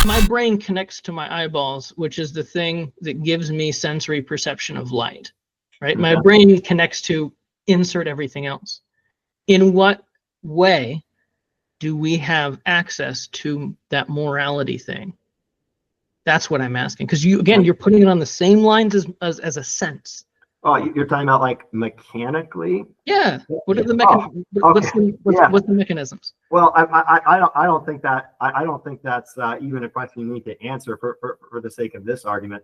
My brain connects to my eyeballs, which is the thing that gives me sensory perception of light, right? My brain connects to insert everything else. In what way do we have access to that morality thing? That's what I'm asking. Because you're putting it on the same lines as a sense. Oh, you're talking about like mechanically? Yeah. What are the what's the mechanisms? Well, I don't think that's even a question you need to answer for the sake of this argument.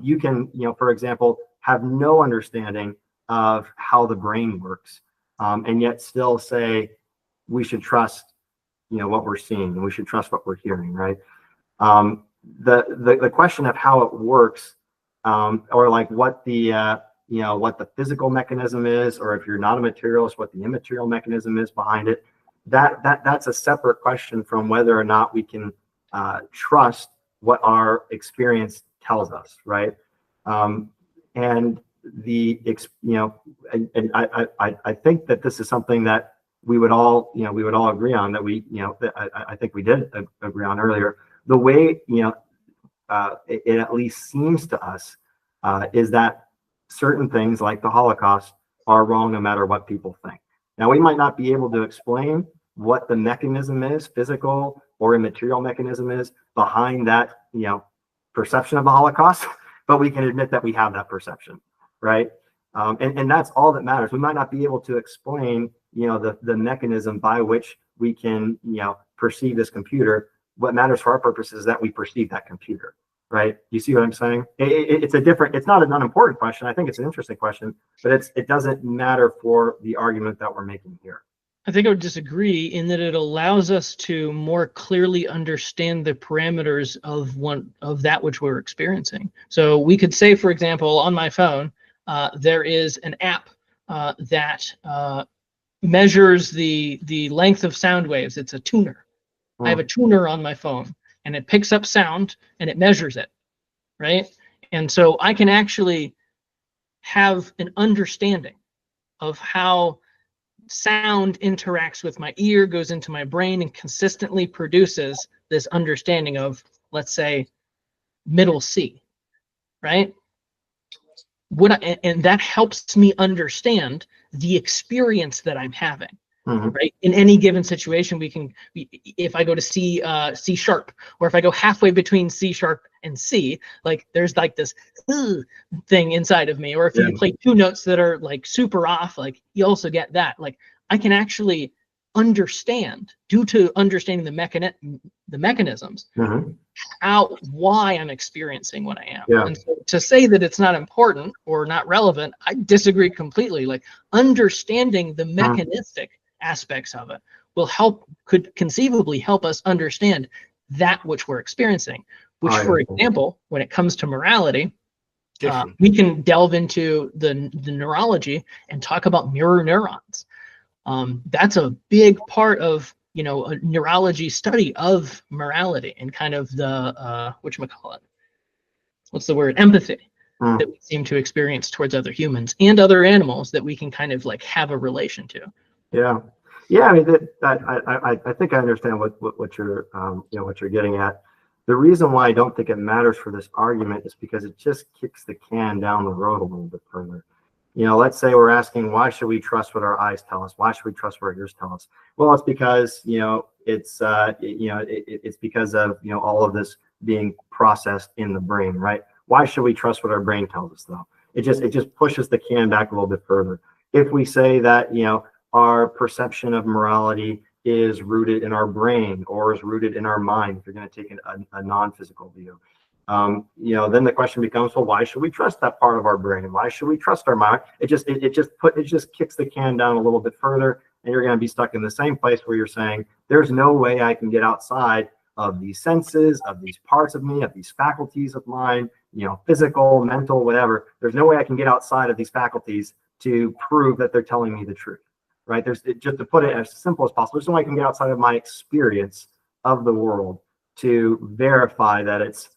You can, for example, have no understanding of how the brain works, and yet still say we should trust, what we're seeing, and we should trust what we're hearing, right? The question of how it works, or like what the what the physical mechanism is, or if you're not a materialist, what the immaterial mechanism is behind it. That's a separate question from whether or not we can trust what our experience tells us, right? And I think that this is something that we would all agree on, that I think we did agree on earlier. The way it at least seems to us is that certain things like the Holocaust are wrong no matter what people think. Now, we might not be able to explain what the mechanism is, physical or immaterial mechanism is behind that, perception of the Holocaust, but we can admit that we have that perception, right? And that's all that matters. We might not be able to explain, the mechanism by which we can, perceive this computer. What matters for our purposes is that we perceive that computer. Right? You see what I'm saying? It's not an unimportant question. I think it's an interesting question, but it doesn't matter for the argument that we're making here. I think I would disagree in that it allows us to more clearly understand the parameters of that which we're experiencing. So we could say, for example, on my phone, there is an app that measures the length of sound waves. It's a tuner. I have a tuner on my phone. And it picks up sound and it measures it, right? And so I can actually have an understanding of how sound interacts with my ear, goes into my brain, and consistently produces this understanding of, let's say, middle C, right? And that helps me understand the experience that I'm having. Right? In any given situation, if I go to C sharp, or if I go halfway between C sharp and C, like there's like this thing inside of me. Or if you play two notes that are like super off, like you also get that. Like I can actually understand, due to understanding the mechanisms, why I'm experiencing what I am. Yeah. And so to say that it's not important or not relevant, I disagree completely. Like understanding the mechanistic aspects of it could conceivably help us understand that which we're experiencing, which, for example, when it comes to morality, we can delve into the neurology and talk about mirror neurons. That's a big part of a neurology study of morality and kind of the what's the word, empathy that we seem to experience towards other humans and other animals that we can kind of like have a relation to. Yeah. I mean, I think I understand what you're what you're getting at. The reason why I don't think it matters for this argument is because it just kicks the can down the road a little bit further. Let's say we're asking, why should we trust what our eyes tell us? Why should we trust what our ears tell us? Well, it's because it's because of all of this being processed in the brain, right? Why should we trust what our brain tells us, though? It just pushes the can back a little bit further. If we say that our perception of morality is rooted in our brain or is rooted in our mind, if you're going to take a non-physical view, then the question becomes, well, why should we trust that part of our brain? Why should we trust our mind? It just kicks the can down a little bit further, and you're going to be stuck in the same place where you're saying, there's no way I can get outside of these senses, of these parts of me, of these faculties of mine, physical, mental, whatever. There's no way I can get outside of these faculties to prove that they're telling me the truth. Right? Just to put it as simple as possible, there's no way I can get outside of my experience of the world to verify that it's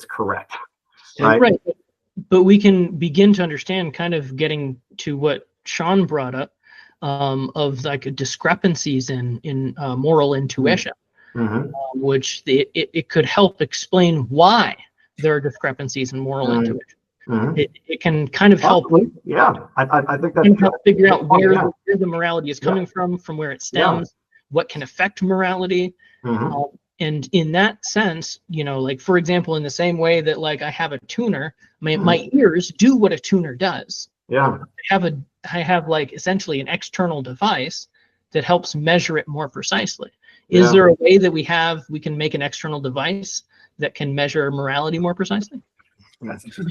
correct. Right? Right. But we can begin to understand, kind of getting to what Sean brought up, of like discrepancies in moral intuition. which it could help explain why there are discrepancies in moral intuition. It can kind of help. I think that's help figure out where, yeah. where the morality is coming from where it stems, what can affect morality. And in that sense, you know, like for example, in the same way that like I have a tuner, my ears do what a tuner does. I have like essentially an external device that helps measure it more precisely. Is there a way that we can make an external device that can measure morality more precisely? I think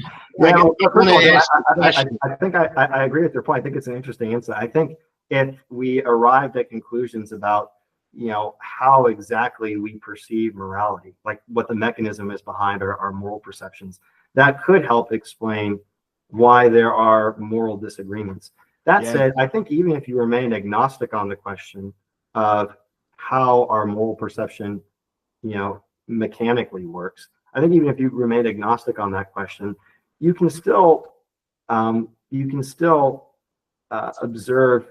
I agree with your point. I think it's an interesting insight. I think if we arrived at conclusions about, you know, how exactly we perceive morality, like what the mechanism is behind our moral perceptions, that could help explain why there are moral disagreements. That said, I think even if you remain agnostic on the question of how our moral perception, you know, mechanically works, I think even if you remain agnostic on that question, you can still observe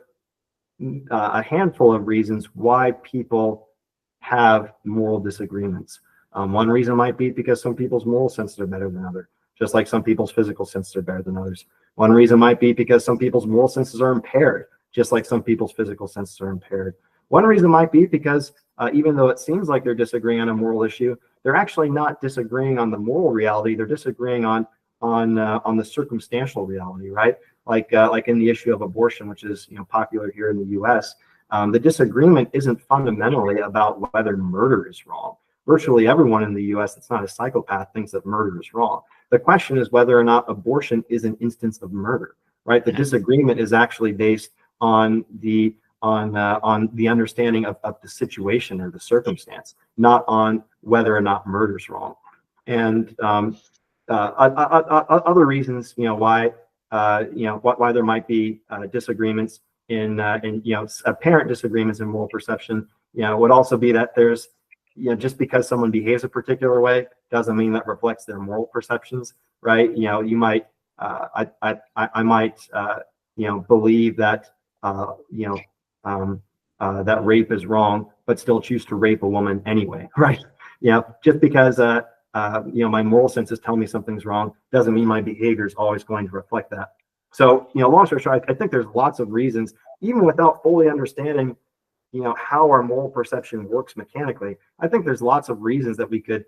a handful of reasons why people have moral disagreements. One reason might be because some people's moral senses are better than others, just like some people's physical senses are better than others. One reason might be because some people's moral senses are impaired, just like some people's physical senses are impaired. One reason might be because even though it seems like they're disagreeing on a moral issue, they're actually not disagreeing on the moral reality. They're disagreeing on the circumstantial reality, right? Like in the issue of abortion, which is, you know, popular here in the U.S. The disagreement isn't fundamentally about whether murder is wrong. Virtually everyone in the U.S. that's not a psychopath thinks that murder is wrong. The question is whether or not abortion is an instance of murder, right? The disagreement is actually based on the understanding of the situation or the circumstance, not on whether or not murder is wrong. And other reasons, you know, why there might be disagreements in you know, apparent disagreements in moral perception, you know, would also be that there's, you know, just because someone behaves a particular way doesn't mean that reflects their moral perceptions, right? You know, you might I might you know, believe that that rape is wrong, but still choose to rape a woman anyway, right? You know, just because you know, my moral senses tell me something's wrong doesn't mean my behavior is always going to reflect that. So, you know, long story short, I think there's lots of reasons, even without fully understanding, you know, how our moral perception works mechanically. I think there's lots of reasons that we could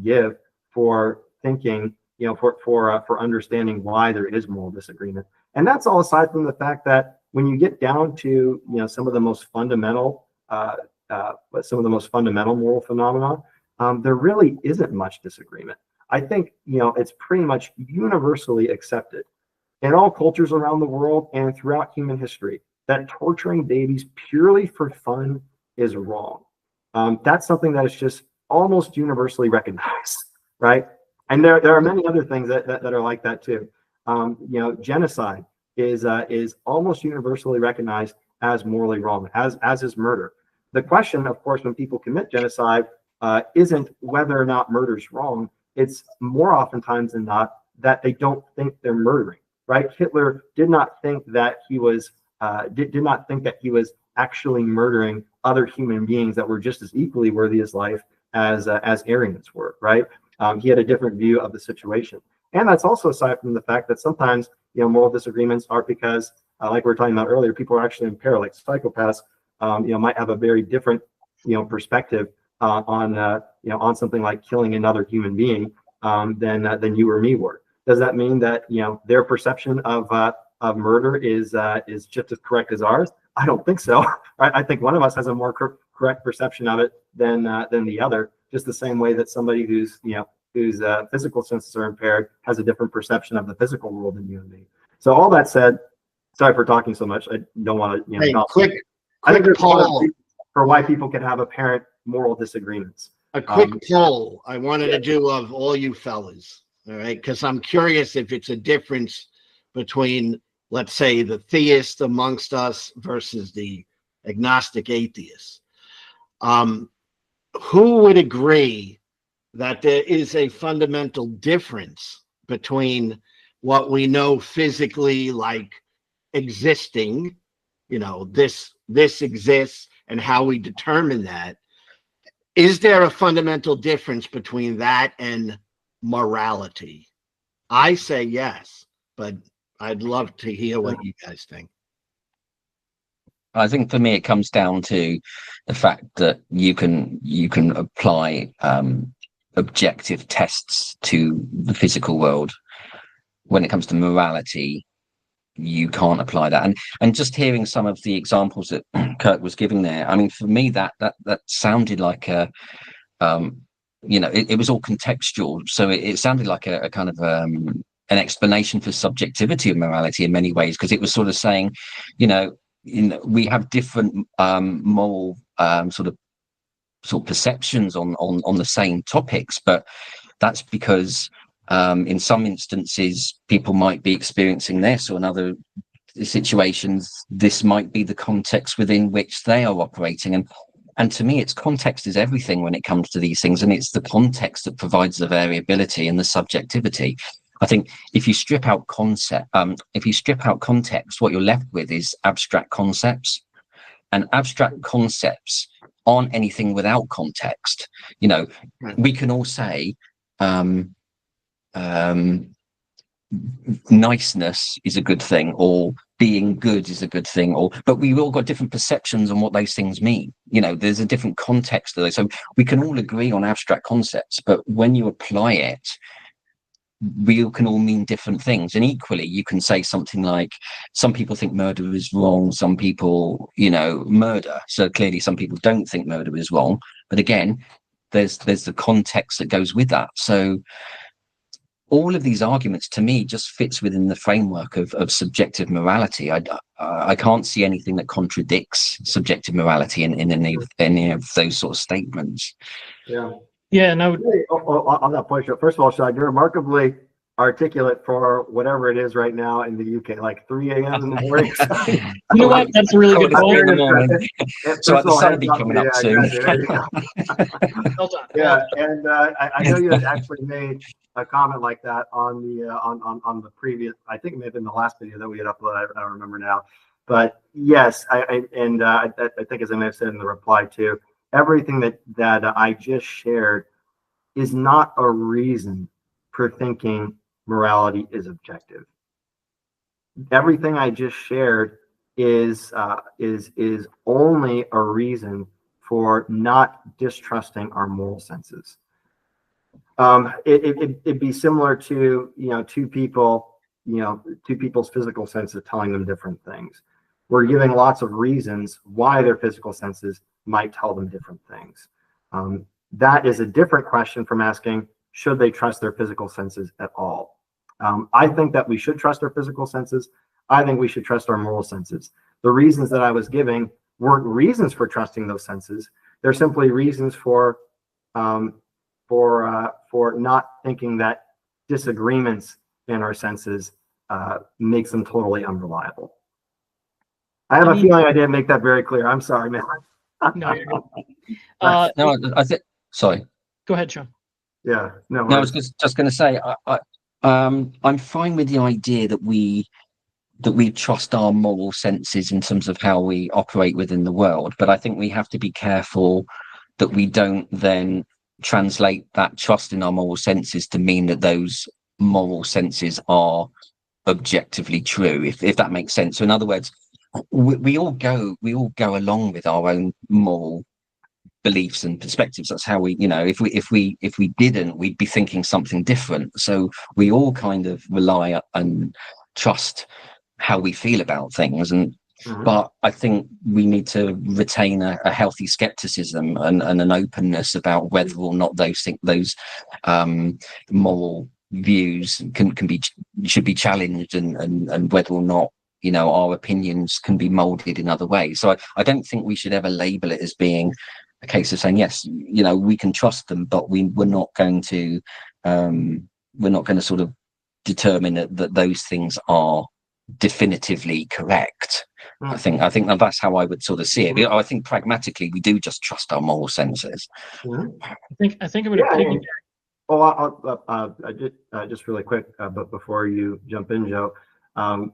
give for thinking, you know, for understanding why there is moral disagreement. And that's all aside from the fact that when you get down to, you know, some of the most fundamental moral phenomena, there really isn't much disagreement. I think, you know, it's pretty much universally accepted in all cultures around the world and throughout human history that torturing babies purely for fun is wrong. That's something that is just almost universally recognized, right? And there are many other things that are like that too. You know, genocide is almost universally recognized as morally wrong, as is murder. The question, of course, when people commit genocide, isn't whether or not murder is wrong. It's more oftentimes than not that they don't think they're murdering, right? Hitler did not think that he was did not think that he was actually murdering other human beings that were just as equally worthy as life as Aryans were, right? He had a different view of the situation. And that's also aside from the fact that sometimes, you know, moral disagreements are because, like we were talking about earlier, people are actually impaired, like psychopaths, you know, might have a very different, you know, perspective on something like killing another human being than you or me were. Does that mean that, you know, their perception of murder is just as correct as ours? I don't think so. I think one of us has a more correct perception of it than the other. Just the same way that somebody whose physical senses are impaired has a different perception of the physical world than you and me. So all that said, sorry for talking so much. I don't want to, you know, quick I think there's poll for why people can have apparent moral disagreements. A quick poll I wanted to do of all you fellas, all right? Because I'm curious if it's a difference between, let's say, the theist amongst us versus the agnostic atheist. Who would agree that there is a fundamental difference between what we know physically, like existing, you know, this exists, and how we determine that. Is there a fundamental difference between that and morality? I say yes, but I'd love to hear what you guys think. I think for me, it comes down to the fact that you can apply objective tests to the physical world. When it comes to morality, you can't apply that. And just hearing some of the examples that Kirk was giving there, I mean, for me, that sounded like a it was all contextual. So it sounded like a kind of an explanation for subjectivity of morality in many ways, because it was sort of saying, we have different moral sort of perceptions on the same topics, but that's because in some instances people might be experiencing this, or in other situations this might be the context within which they are operating. And to me, it's context is everything when it comes to these things, and it's the context that provides the variability and the subjectivity. I think if you strip out context, what you're left with is abstract concepts, and abstract concepts aren't anything without context. We can all say niceness is a good thing, or being good is a good thing, but we've all got different perceptions on what those things mean. There's a different context to those. So we can all agree on abstract concepts, but when you apply it, we can all mean different things. And equally, you can say something like, some people think murder is wrong, some people, murder. So clearly some people don't think murder is wrong. But again, there's the context that goes with that. So all of these arguments, to me, just fits within the framework of subjective morality. I can't see anything that contradicts subjective morality in any of those sort of statements. Yeah, and I would. On that point, first of all, Sean, you're remarkably articulate for whatever it is right now in the UK, like 3 a.m. in the morning. You know what? That's a really good point. So the sun will be coming up soon. Yeah, and I know you had actually made a comment like that on the previous, I think it may have been the last video that we had uploaded. I don't remember now, but yes, I think, as I may have said in the reply too, everything that I just shared is not a reason for thinking morality is objective. Everything I just shared is only a reason for not distrusting our moral senses. It'd be similar to two people's physical senses telling them different things. We're giving lots of reasons why their physical senses might tell them different things. That is a different question from asking, should they trust their physical senses at all? I think that we should trust our physical senses. I think we should trust our moral senses. The reasons that I was giving weren't reasons for trusting those senses. They're simply reasons for not thinking that disagreements in our senses makes them totally unreliable. I have a feeling I didn't make that very clear. I'm sorry, man. No, you're good. No, I think. Sorry. Go ahead, Sean. Yeah. No. I was just going to say, I'm fine with the idea that we trust our moral senses in terms of how we operate within the world, but I think we have to be careful that we don't then translate that trust in our moral senses to mean that those moral senses are objectively true, if that makes sense. So in other words, we all go along with our own moral beliefs and perspectives. That's how we, if we didn't, we'd be thinking something different. So we all kind of rely and trust how we feel about things. And but I think we need to retain a healthy skepticism and an openness about whether or not those moral views should be challenged, and whether or not our opinions can be molded in other ways. So I don't think we should ever label it as being a case of saying, yes, we can trust them, but we're not going to sort of determine that those things are definitively correct. I think that's how I would sort of see it. I think pragmatically we do just trust our moral senses. I think I'm going to piggyback. I'll just really quick, but before you jump in, Joe, Sean,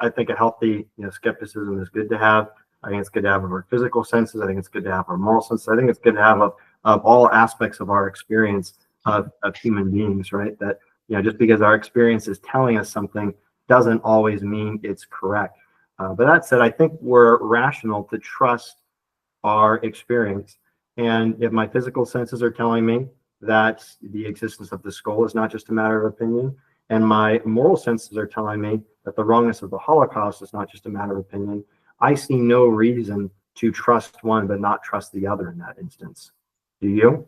I think a healthy skepticism is good to have. I think it's good to have of our physical senses. I think it's good to have our moral senses. I think it's good to have of all aspects of our experience of human beings, right? That, just because our experience is telling us something doesn't always mean it's correct. But that said, I think we're rational to trust our experience. And if my physical senses are telling me that the existence of the skull is not just a matter of opinion, and my moral senses are telling me that the wrongness of the Holocaust is not just a matter of opinion, I see no reason to trust one but not trust the other in that instance. Do you?